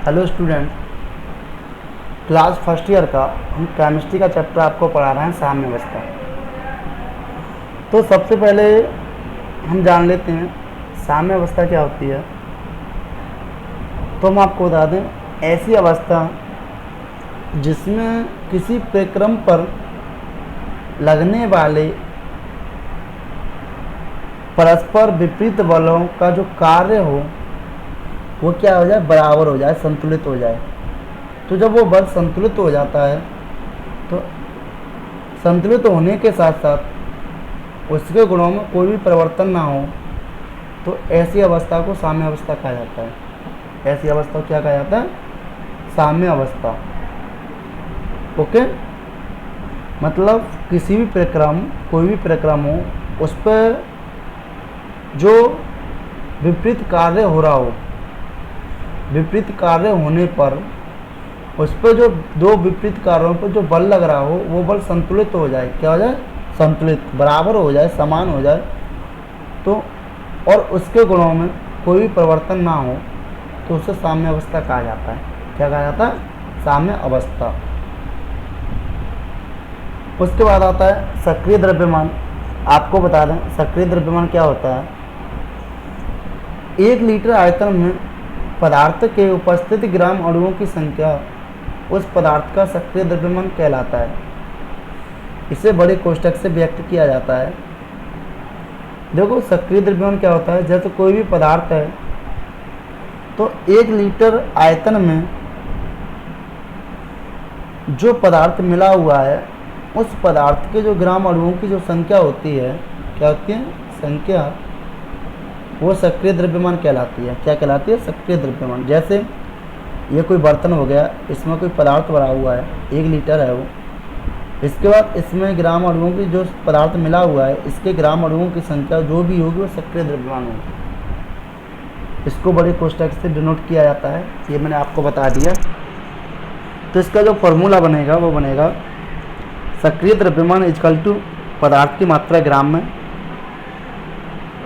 Hello student, class first year का हम chemistry का चैप्टर आपको पढ़ा रहे हैं साम्य अवस्था। तो सबसे पहले हम जान लेते हैं साम्य अवस्था क्या होती है। तो हम आपको बता दें, ऐसी अवस्था जिसमें किसी प्रक्रम पर लगने वाले परस्पर विपरीत बलों का जो कार्य हो वो क्या हो जाए, बराबर हो जाए, संतुलित हो जाए। तो जब वो बल संतुलित हो जाता है तो संतुलित होने के साथ साथ उसके गुणों में कोई भी परिवर्तन ना हो तो ऐसी अवस्था को साम्य अवस्था कहा जाता है। ऐसी अवस्था को क्या कहा जाता है? साम्य अवस्था। ओके, मतलब किसी भी प्रक्रम, कोई भी प्रक्रम हो, उस पर जो विपरीत कार्य हो रहा हो, विपरीत कार्य होने पर उस पर जो दो विपरीत कार्यों पर जो बल लग रहा हो वो बल संतुलित हो जाए। क्या हो जाए? संतुलित, बराबर हो जाए, समान हो जाए। तो और उसके गुणों में कोई भी परिवर्तन ना हो तो उसे साम्य अवस्था कहा जाता है। क्या कहा जाता है? साम्य अवस्था। उसके बाद आता है सक्रिय द्रव्यमान। आपको बता दें सक्रिय द्रव्यमान क्या होता है। 1 लीटर आयतन में पदार्थ के उपस्थित ग्राम अणुओं की संख्या उस पदार्थ का सक्रिय द्रव्यमान कहलाता है। इसे बड़े कोष्ठक से व्यक्त किया जाता है। देखो, सक्रिय द्रव्यमान क्या होता है, जैसे कोई भी पदार्थ है तो 1 लीटर आयतन में जो पदार्थ मिला हुआ है उस पदार्थ के जो ग्राम अणुओं की जो संख्या होती है, क्या होती है? संख्या, वो सक्रिय द्रव्यमान कहलाती है। क्या कहलाती है? सक्रिय द्रव्यमान। जैसे ये कोई बर्तन हो गया, इसमें कोई पदार्थ भरा हुआ है, 1 लीटर है वो। इसके बाद इसमें ग्राम अणुओं की जो पदार्थ मिला हुआ है, इसके ग्राम अणुओं की संख्या जो भी होगी वो सक्रिय द्रव्यमान होगी। इसको बड़े कोष्ठक से डिनोट किया जाता है, ये मैंने आपको बता दिया। तो इसका जो फॉर्मूला बनेगा वो बनेगा सक्रिय द्रव्यमान इक्वल टू पदार्थ की मात्रा ग्राम में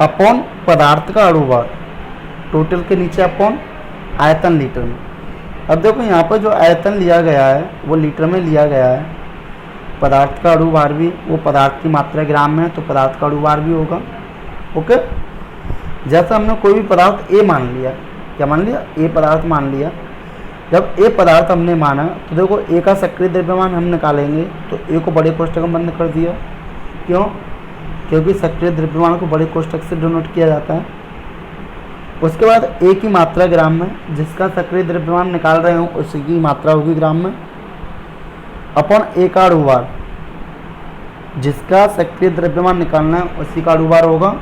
अपॉन पदार्थ का अणुभार, टोटल के नीचे अपॉन आयतन लीटर में। अब देखो यहाँ पर जो आयतन लिया गया है वो लीटर में लिया गया है, पदार्थ का अणुभार भी, वो पदार्थ की मात्रा ग्राम में है तो पदार्थ का अणुभार भी होगा। ओके, जैसा हमने कोई भी पदार्थ ए मान लिया, क्या मान लिया? ए पदार्थ मान लिया। जब ए पदार्थ हमने माना तो देखो ए का सक्रिय द्रव्यमान हम निकालेंगे तो ए को बड़े कोष्ठक में बंद कर दिया। क्यों? क्योंकि सक्रिय द्रव्यमान को बड़े कोष्ठक से डिनोट किया जाता है। उसके बाद ए की मात्रा ग्राम में, जिसका सक्रिय द्रव्यमान निकाल रहे हो उसकी मात्रा होगी ग्राम में, अपॉन ए का अणुभार, जिसका सक्रिय द्रव्यमान निकालना है उसी का अणुभार होगा,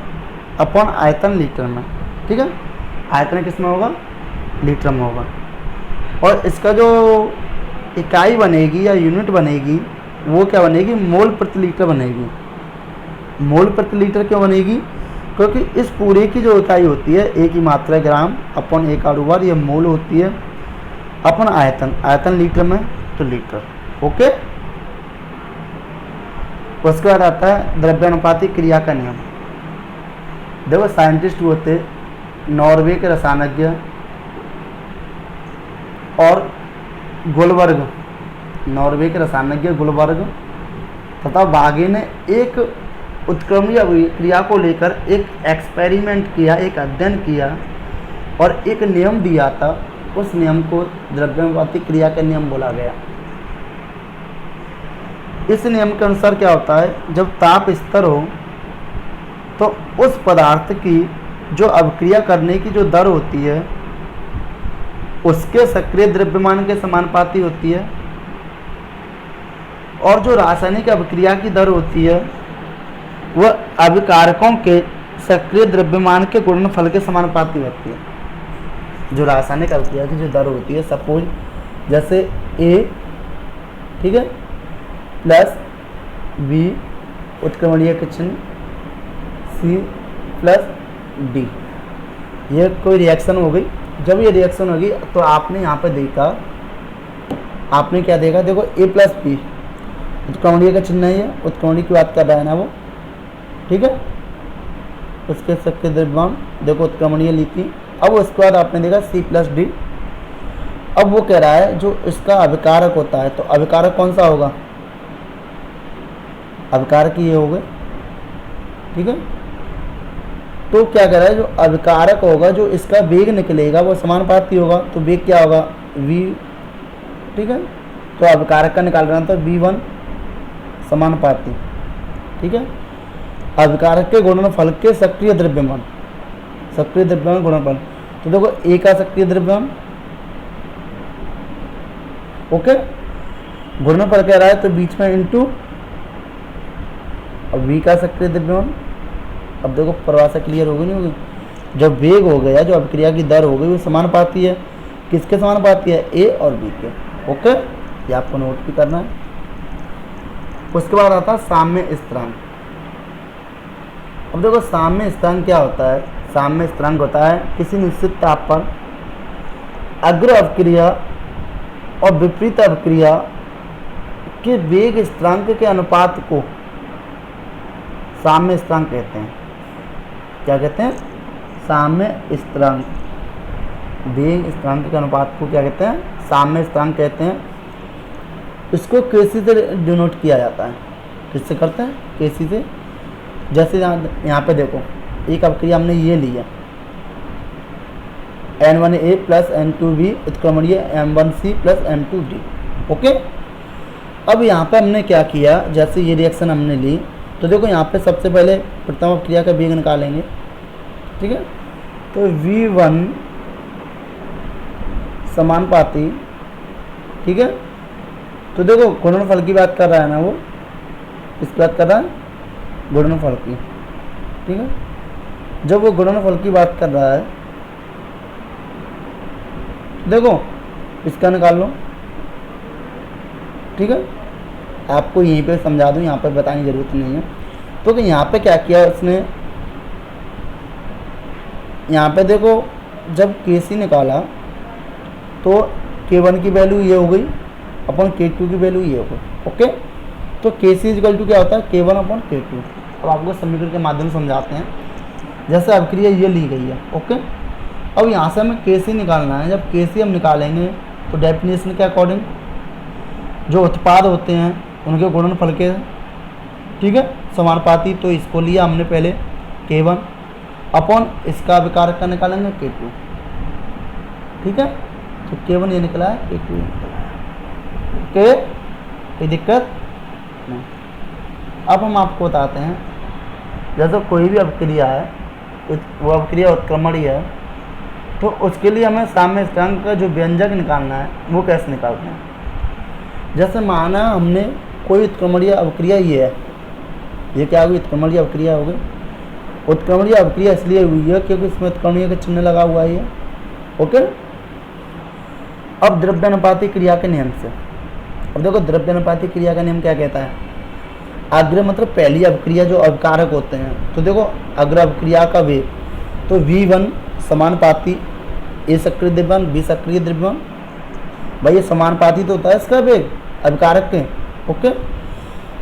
अपॉन आयतन लीटर में। ठीक है, आयतन किस में होगा? लीटर में होगा। और इसका जो इकाई बनेगी या यूनिट बनेगी वो क्या बनेगी? मोल प्रति लीटर बनेगी। मोल प्रति लीटर क्यों बनेगी? क्योंकि इस पूरे की जो इकाई होती है, ए की मात्रा ग्राम अपॉन ए का अणुभार, ये मोल होती है, अपॉन आयतन, आयतन लीटर में तो लीटर। ओके, उसके बाद आता है द्रव्यानुपाती क्रिया का नियम। देखो, साइंटिस्ट होते नॉर्वे के रसायनज्ञ और गुलबर्ग, नॉर्वे के रसायनज्ञ गुलबर्ग तथा बागे ने एक उत्क्रमणीय क्रिया को लेकर एक एक्सपेरिमेंट किया, एक अध्ययन किया और एक नियम दिया था। उस नियम को द्रव्यानुपाती क्रिया का नियम बोला गया। इस नियम के अनुसार क्या होता है, जब ताप स्थिर हो तो उस पदार्थ की जो अभिक्रिया करने की जो दर होती है उसके सक्रिय द्रव्यमान के समानुपाती होती है, और जो रासायनिक अभिक्रिया की दर होती है वह अभिकारकों के सक्रिय द्रव्यमान के गुणनफल के समानुपाती होती है। जो रासायनिक अभिक्रिया की जो दर होती है, सपोज जैसे ए, ठीक है, प्लस बी उत्क्रमणीय के चिन्ह, सी प्लस डी, ये कोई रिएक्शन हो गई। जब ये रिएक्शन होगी तो आपने यहाँ पे देखा, आपने क्या देखा? देखो ए प्लस बी उत्क्रमणीय का चिन्ह है, उत्क्रमणीय की बात कर रहा है ना वो, ठीक है। उसके सक्रिय द्रव्यमान देखो उत्क्रमणीय ली थी। अब उसके बाद आपने देखा सी प्लस डी, अब वो कह रहा है जो इसका अभिकारक होता है, तो अभिकारक कौन सा होगा, अभिकारक ये हो गए, ठीक है। तो क्या कह रहा है, जो अभिकारक होगा जो इसका वेग निकलेगा वो समानुपाती होगा, तो वेग क्या होगा v, ठीक है। तो अभिकारक का निकाल रहा था v1 समानुपाती, ठीक है, अभिकारक के गुणनफल के सक्रिय द्रव्यमान, सक्रिय द्रव्यमान गुणनफल। तो देखो a का सक्रिय द्रव्यमान, ओके, गुणनफल कह रहा है तो बीच में इनटू, अब v का सक्रिय द्रव्यमान। अब देखो परिभाषा क्लियर होगी नहीं होगी, जब वेग हो गया, जो अभिक्रिया की दर हो गई वो समानुपाती है, किसके समानुपाती है, a और b के, ओके, ये आपको नोट भी करना है। उसके बाद आता है साम्य स्थिरांक। अब देखो साम्य स्थिरांक क्या होता है, साम्य स्थिरांक होता है किसी निश्चित ताप पर अग्र अभिक्रिया और विपरीत अभिक्रिया के वेग स्थिरांक के अनुपात को साम्य स्थिरांक कहते हैं। क्या कहते हैं, साम्य स्थिरांक, वेग स्थिरांक के अनुपात को क्या कहते हैं, साम्य स्थिरांक कहते हैं। इसको केसी से डिनोट किया जाता है, किससे करते हैं, केसी से। जैसे यहाँ पे देखो एक अभिक्रिया हमने ये ली है N1A plus N2B उत्क्रमणीय M1C plus M2D, okay. अब यहाँ पे हमने क्या किया, जैसे ये रिएक्शन हमने ली, तो देखो यहाँ पे सबसे पहले प्रथम अभिक्रिया का वेग निकालेंगे, ठीक है। तो V1 समानुपाती, ठीक है। तो देखो गुणनफल की बात कर रहा है ना वो, इसकी बात कर रहा है गुणनफल की, ठीक है। जब वो गुणनफल की बात कर रहा है, देखो इसका निकाल लो, ठीक है। आपको यहीं पे समझा दूं, यहाँ पे बताने की जरूरत नहीं है। तो कि यहाँ पे क्या किया उसने, यहाँ पे देखो जब Kc निकाला तो K1 की वैल्यू ये हो गई अपन K2 की वैल्यू ये हो गई, ओके। तो Kc इक्वल टू क्या होता है, K1 अपन K2। अब आपको समीकरण के माध्यम से समझाते हैं। जैसे अभिक्रिया ये ली गई है, ओके। अब यहाँ से हमें Kc निकालना है। जब Kc हम निकालेंगे तो डेफिनेशन के अकॉर्डिंग जो उत्पाद होते हैं उनके गुणनफल के, ठीक है, समानुपाती। तो इसको लिया हमने पहले K1 अपॉन इसका अभिकारक का निकालेंगे K2, ठीक है। तो K1 ये निकला है K2, ओके, कोई दिक्कत नहीं। अब हम आपको बताते हैं, जैसे कोई भी अभिक्रिया है, वो अभिक्रिया उत्क्रमणीय है, तो उसके लिए हमें साम्य स्थिरांक का जो व्यंजक निकालना है वो कैसे निकालते हैं। जैसे माना हमने कोई उत्क्रमणीय अभिक्रिया ये है, ये क्या होगी, उत्क्रमणीय अभिक्रिया हो गई। उत्क्रमणीय अभिक्रिया इसलिए हुई है क्योंकि इसमें उत्क्रमणीय का चिन्ह लगा हुआ है, ओके। अब द्रव्यानुपाती क्रिया के नियम से, अब देखो द्रव्यानुपाती क्रिया का नियम क्या कहता है, अग्र मतलब पहली अभिक्रिया जो अभिकारक होते हैं। तो देखो अग्र अभिक्रिया का वेग, तो V1 समानुपाती A सक्रिय द्रव्यमान B सक्रिय द्रव्यमान, भाई ये समानुपाती तो होता है इसका वेग अभिकारक के, ओके।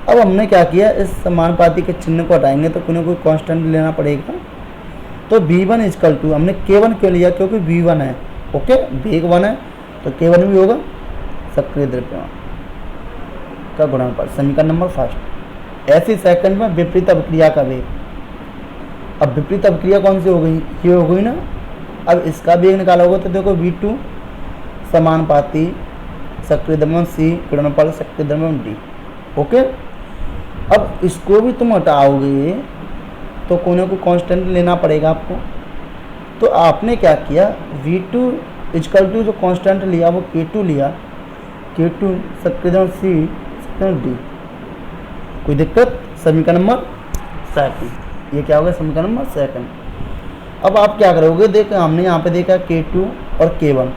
अब हमने क्या किया, इस समानुपाती के चिन्ह को हटाएंगे तो कोई ना कोई कांस्टेंट लेना पड़ेगा। तो V1 इक्वल टू, हमने K1 क्यों लिया, क्योंकि V1 है, ओके, वेग 1 है तो K1 भी होगा सक्रिय द्रव्यमान का गुणनफल, समीकरण नंबर फर्स्ट। ऐसी सेकंड में विपरीत अभिक्रिया का वेग, अब विपरीत अभिक्रिया कौन सी हो गई, ये हो गई ना। अब इसका वेग निकाला होगा तो देखो V2 समानुपाती सक्रिय द्रव्यमान C गुणनफल सक्रिय द्रव्यमान D, ओके। अब इसको भी तुम हटाओगे तो कोई ना कोई कांस्टेंट लेना पड़ेगा आपको। तो आपने क्या किया, V2 इक्वल टू जो कांस्टेंट लिया वो K2 लिया, K2 सक्रिय द्रव्यमान C सक्रिय D, कोई दिक्कत। समीकरण नंबर सेकंड, ये क्या होगा, समीकरण नंबर सेकंड। अब आप क्या करोगे, देख हमने यहाँ पे देखा K2 और K1,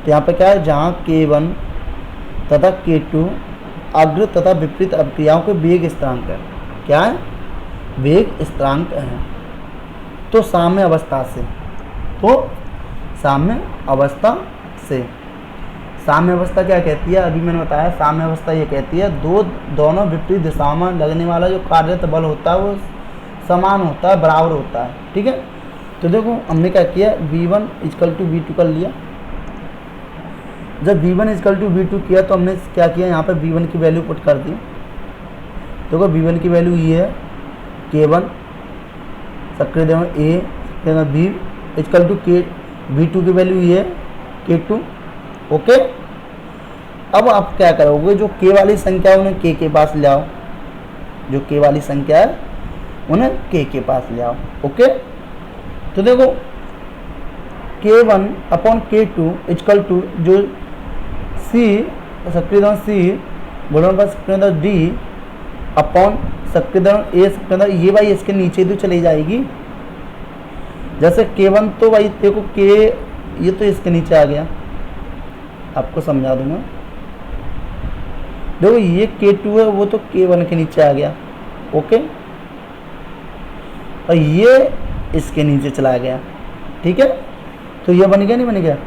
तो यहाँ पे क्या है, जहाँ K1 तथा K2 अग्र तथा विपरीत अभिक्रियाओं के वेग स्थिरांक है, क्या है, वेग स्थिरांक है। तो साम्य अवस्था से, तो साम्य अवस्था से, साम्य अवस्था क्या कहती है, अभी मैंने बताया साम्य अवस्था ये कहती है दोनों विपरीत दिशाओं में लगने वाला जो कार्यरत बल होता है वो समान होता है, बराबर होता है, ठीक है। तो देखो हमने क्या किया, V1 इक्वल टू V2 कर लिया, जब v1 is equal to we to किया तो हमने क्या किया, यहाँ पे v1 की वैल्यू पुट कर दी। देखो v1 की वैल्यू ये है k1 सक्रिय द्रव्यमान a सक्रिय द्रव्यमान b is equal to k, v2 की वैल्यू ये है k2। ओके, अब आप क्या करोगे, जो k वाली संख्या है उन्हें k के पास ले आओ, जो k वाली संख्या है उन्हें k के पास ले आओ। ओके, तो देखो k1 upon k2 is equal to जो c सक्रिय द्रव्यमान c गुणन पर सक्रिय द्रव्यमान d अपॉन सक्रिय द्रव्यमान a सक्रिय द्रव्यमान ये भाई इसके नीचे तो चली जाएगी। जैसे k1 तो भाई देखो k ये तो इसके नीचे आ गया, आपको समझा दूंगा। देखो ये k2 है वो तो k1 के नीचे आ गया। ओके, और ये इसके नीचे चला गया। ठीक है, तो ये बन गया नहीं बन गया।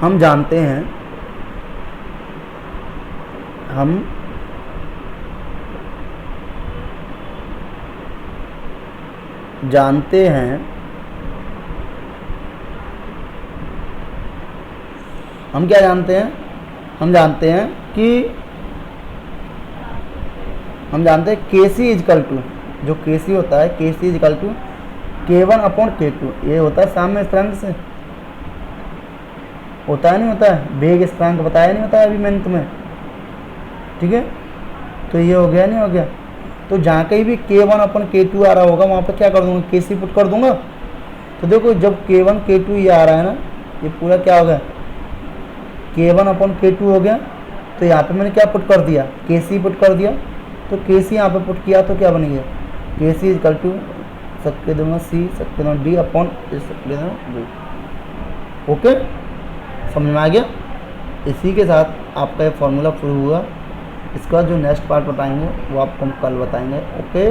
हम जानते हैं हम जानते हैं हम क्या जानते हैं, हम जानते हैं कि हम जानते हैं के सी इजकल टू, जो के सी होता है के सी is equal to k1 upon k2, ये होता है साम्य स्थिरांक से, होता है नहीं होता है, वेग स्थिरांक बताया नहीं होता है अभी मैंने तुम्हें। ठीक है, तो ये हो गया नहीं हो गया। तो जहाँ कहीं भी k1 अपॉन k2 आ रहा होगा वहाँ पर क्या कर दूंगा, के सी पुट कर दूंगा। तो देखो जब k1 k2 ये आ रहा है ना, ये पूरा क्या हो गया k1 अपॉन k2 हो गया। तो यहाँ पे मैंने क्या पुट कर दिया, के सी पुट कर दिया। तो के सी यहाँ पे पुट किया तो क्या बन गया, के सी इजकल टू सक्रिय द्रव्यमान सी सक्रिय द्रव्यमान डी अपॉन सक्रिय द्रव्यमान डी। ओके, समझ में आ गया। इसी के साथ आपका ये फॉर्मूला प्रूव हुआ। इसका जो नेक्स्ट पार्ट बताएंगे वो आपको हम कल बताएंगे। ओके।